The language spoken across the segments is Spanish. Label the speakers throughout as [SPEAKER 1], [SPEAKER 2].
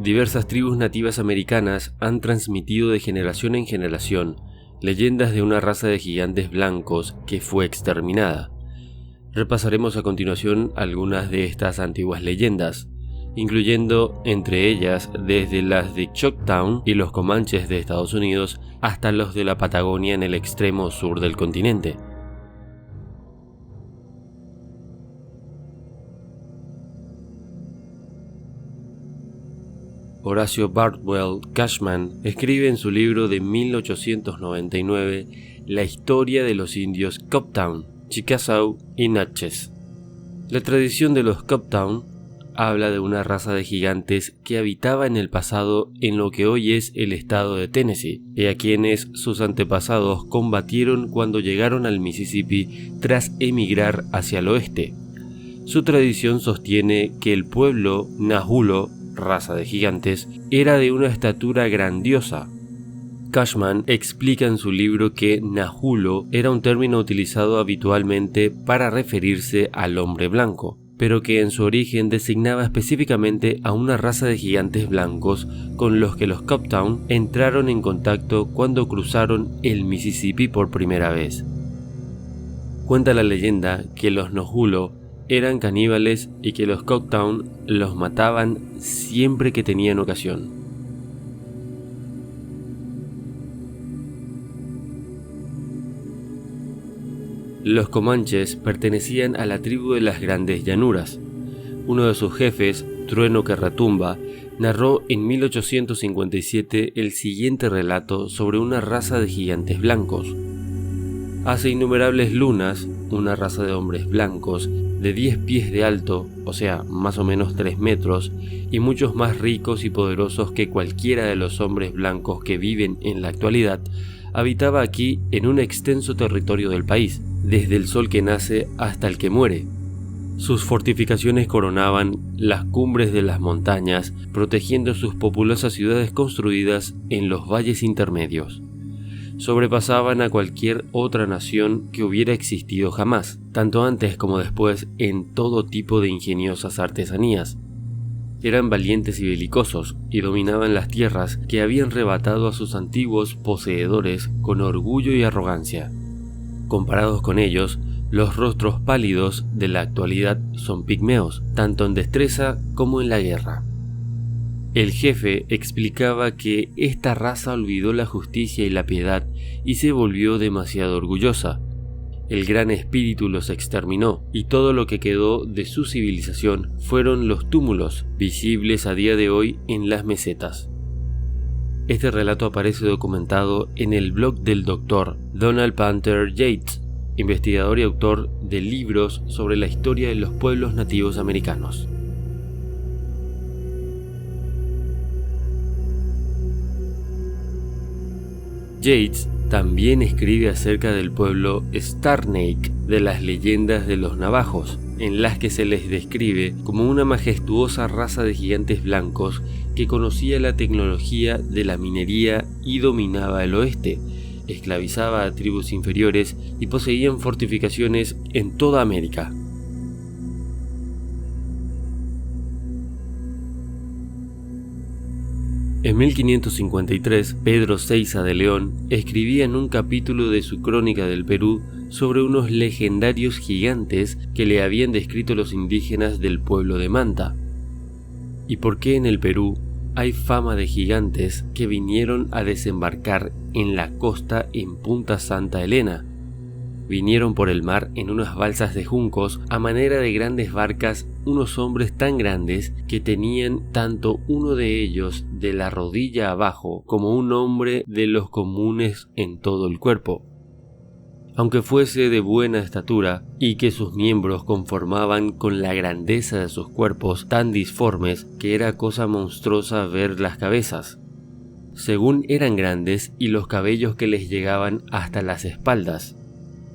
[SPEAKER 1] Diversas tribus nativas americanas han transmitido de generación en generación leyendas de una raza de gigantes blancos que fue exterminada. Repasaremos a continuación algunas de estas antiguas leyendas, incluyendo entre ellas desde las de Choctaw y los Comanches de Estados Unidos hasta los de la Patagonia en el extremo sur del continente. Horacio Bardwell Cushman escribe en su libro de 1899 la historia de los indios Coptown, Chickasaw y Natchez. La tradición de los Coptown habla de una raza de gigantes que habitaba en el pasado en lo que hoy es el estado de Tennessee, y a quienes sus antepasados combatieron cuando llegaron al Mississippi tras emigrar hacia el oeste. Su tradición sostiene que el pueblo Nahulo, raza de gigantes, era de una estatura grandiosa. Cushman explica en su libro que Nahulo era un término utilizado habitualmente para referirse al hombre blanco, pero que en su origen designaba específicamente a una raza de gigantes blancos con los que los Coptown entraron en contacto cuando cruzaron el Mississippi por primera vez. Cuenta la leyenda que los Nahulo eran caníbales y que los Coptown los mataban siempre que tenían ocasión. Los Comanches pertenecían a la tribu de las Grandes Llanuras. Uno de sus jefes, Trueno que Retumba, narró en 1857 el siguiente relato sobre una raza de gigantes blancos. Hace innumerables lunas, una raza de hombres blancos de 10 pies de alto, o sea, más o menos 3 metros, y muchos más ricos y poderosos que cualquiera de los hombres blancos que viven en la actualidad, habitaba aquí en un extenso territorio del país, desde el sol que nace hasta el que muere. Sus fortificaciones coronaban las cumbres de las montañas, protegiendo sus populosas ciudades construidas en los valles intermedios. Sobrepasaban a cualquier otra nación que hubiera existido jamás, tanto antes como después en todo tipo de ingeniosas artesanías. Eran valientes y belicosos, y dominaban las tierras que habían arrebatado a sus antiguos poseedores con orgullo y arrogancia. Comparados con ellos, los rostros pálidos de la actualidad son pigmeos, tanto en destreza como en la guerra. El jefe explicaba que esta raza olvidó la justicia y la piedad y se volvió demasiado orgullosa. El gran espíritu los exterminó y todo lo que quedó de su civilización fueron los túmulos, visibles a día de hoy en las mesetas. Este relato aparece documentado en el blog del Dr. Donald Panther Yates, investigador y autor de libros sobre la historia de los pueblos nativos americanos. Yates también escribe acerca del pueblo Snark de las leyendas de los navajos, en las que se les describe como una majestuosa raza de gigantes blancos que conocía la tecnología de la minería y dominaba el oeste, esclavizaba a tribus inferiores y poseían fortificaciones en toda América. En 1553, Pedro Seiza de León escribía en un capítulo de su Crónica del Perú sobre unos legendarios gigantes que le habían descrito los indígenas del pueblo de Manta. ¿Y por qué en el Perú hay fama de gigantes que vinieron a desembarcar en la costa en Punta Santa Elena? Vinieron por el mar en unas balsas de juncos a manera de grandes barcas, unos hombres tan grandes que tenían tanto uno de ellos de la rodilla abajo como un hombre de los comunes en todo el cuerpo. Aunque fuese de buena estatura y que sus miembros conformaban con la grandeza de sus cuerpos tan disformes que era cosa monstruosa ver las cabezas. Según eran grandes y los cabellos que les llegaban hasta las espaldas.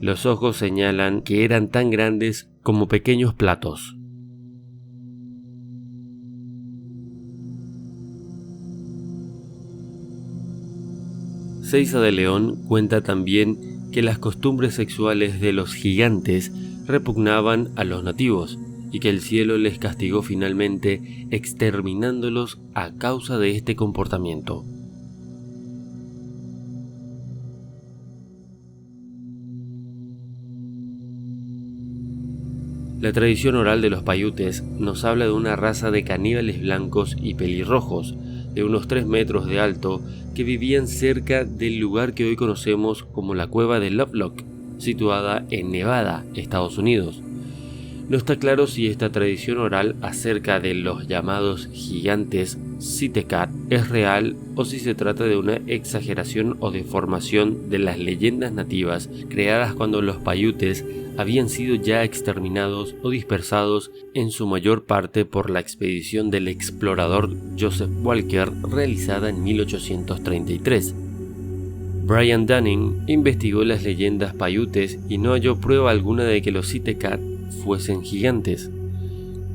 [SPEAKER 1] Los ojos señalan que eran tan grandes como pequeños platos. Seiza de León cuenta también que las costumbres sexuales de los gigantes repugnaban a los nativos, y que el cielo les castigó finalmente exterminándolos a causa de este comportamiento. La tradición oral de los Paiutes nos habla de una raza de caníbales blancos y pelirrojos, de unos 3 metros de alto, que vivían cerca del lugar que hoy conocemos como la cueva de Lovelock, situada en Nevada, Estados Unidos. No está claro si esta tradición oral acerca de los llamados gigantes Sitecat es real o si se trata de una exageración o deformación de las leyendas nativas creadas cuando los Paiutes habían sido ya exterminados o dispersados en su mayor parte por la expedición del explorador Joseph Walker realizada en 1833. Brian Dunning investigó las leyendas Paiutes y no halló prueba alguna de que los Sitecat fuesen gigantes.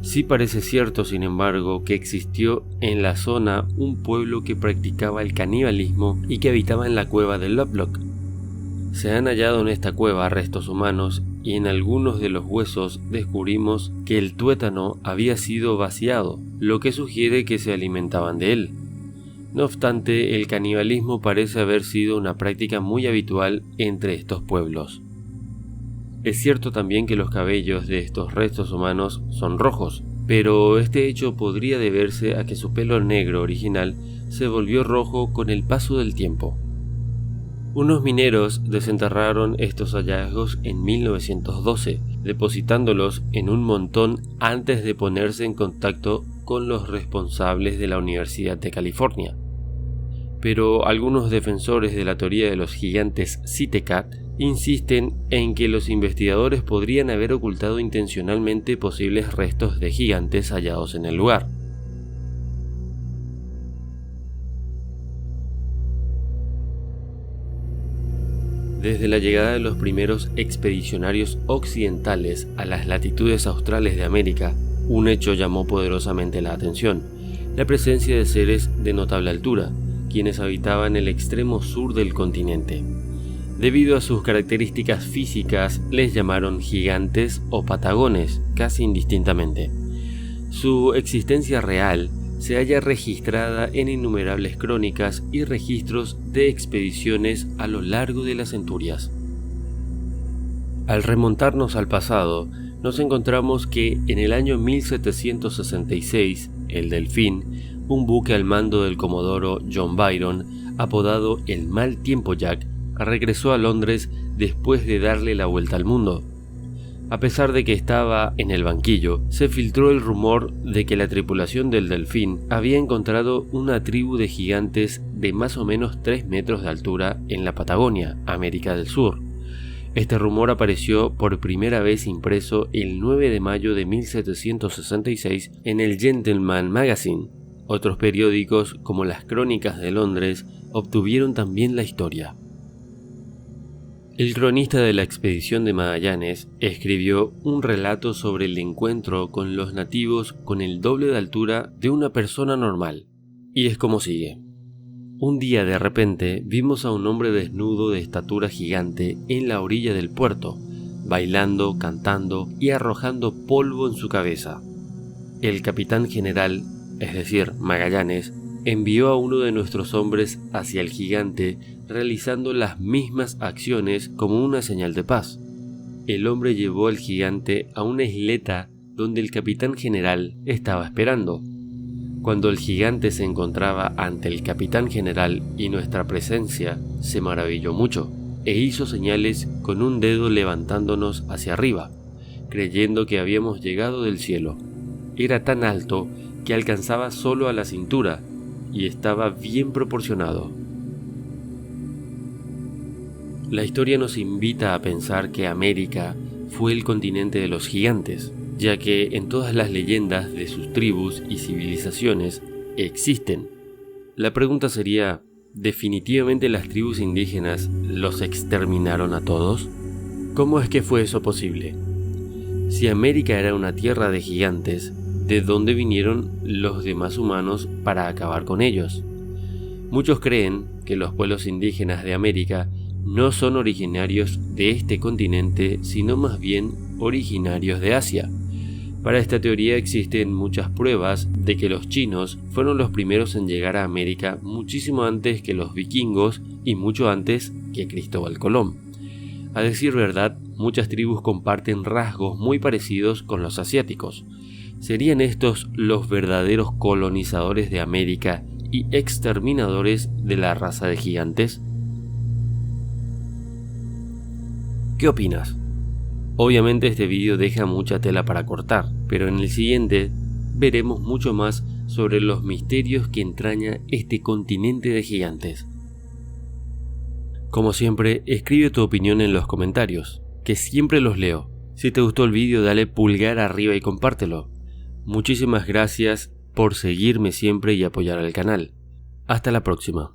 [SPEAKER 1] Sí parece cierto, sin embargo, que existió en la zona un pueblo que practicaba el canibalismo y que habitaba en la cueva de Lovelock. Se han hallado en esta cueva restos humanos y en algunos de los huesos descubrimos que el tuétano había sido vaciado, lo que sugiere que se alimentaban de él. No obstante, el canibalismo parece haber sido una práctica muy habitual entre estos pueblos. Es cierto también que los cabellos de estos restos humanos son rojos, pero este hecho podría deberse a que su pelo negro original se volvió rojo con el paso del tiempo. Unos mineros desenterraron estos hallazgos en 1912, depositándolos en un montón antes de ponerse en contacto con los responsables de la Universidad de California. Pero algunos defensores de la teoría de los gigantes Sitecat insisten en que los investigadores podrían haber ocultado intencionalmente posibles restos de gigantes hallados en el lugar. Desde la llegada de los primeros expedicionarios occidentales a las latitudes australes de América, un hecho llamó poderosamente la atención: la presencia de seres de notable altura, quienes habitaban el extremo sur del continente. Debido a sus características físicas, les llamaron gigantes o patagones, casi indistintamente. Su existencia real se halla registrada en innumerables crónicas y registros de expediciones a lo largo de las centurias. Al remontarnos al pasado, nos encontramos que en el año 1766, el Delfín, un buque al mando del comodoro John Byron, apodado el Mal Tiempo Jack, regresó a Londres después de darle la vuelta al mundo. A pesar de que estaba en el banquillo, se filtró el rumor de que la tripulación del Delfín había encontrado una tribu de gigantes de más o menos 3 metros de altura en la Patagonia, América del Sur. Este rumor apareció por primera vez impreso el 9 de mayo de 1766 en el Gentleman Magazine. Otros periódicos, como las Crónicas de Londres, obtuvieron también la historia. El cronista de la expedición de Magallanes escribió un relato sobre el encuentro con los nativos con el doble de altura de una persona normal, y es como sigue. Un día de repente vimos a un hombre desnudo de estatura gigante en la orilla del puerto, bailando, cantando y arrojando polvo en su cabeza. El capitán general, es decir, Magallanes, envió a uno de nuestros hombres hacia el gigante realizando las mismas acciones como una señal de paz. El hombre llevó al gigante a una isleta donde el capitán general estaba esperando. Cuando el gigante se encontraba ante el capitán general y nuestra presencia, se maravilló mucho e hizo señales con un dedo levantándonos hacia arriba, creyendo que habíamos llegado del cielo. Era tan alto que alcanzaba solo a la cintura y estaba bien proporcionado. La historia nos invita a pensar que América fue el continente de los gigantes, ya que en todas las leyendas de sus tribus y civilizaciones existen. La pregunta sería, ¿definitivamente las tribus indígenas los exterminaron a todos? ¿Cómo es que fue eso posible? Si América era una tierra de gigantes, ¿de dónde vinieron los demás humanos para acabar con ellos? Muchos creen que los pueblos indígenas de América no son originarios de este continente, sino más bien originarios de Asia. Para esta teoría existen muchas pruebas de que los chinos fueron los primeros en llegar a América muchísimo antes que los vikingos y mucho antes que Cristóbal Colón. A decir verdad, muchas tribus comparten rasgos muy parecidos con los asiáticos. ¿Serían estos los verdaderos colonizadores de América y exterminadores de la raza de gigantes? ¿Qué opinas? Obviamente este vídeo deja mucha tela para cortar, pero en el siguiente veremos mucho más sobre los misterios que entraña este continente de gigantes. Como siempre, escribe tu opinión en los comentarios, que siempre los leo. Si te gustó el vídeo, dale pulgar arriba y compártelo. Muchísimas gracias por seguirme siempre y apoyar al canal. Hasta la próxima.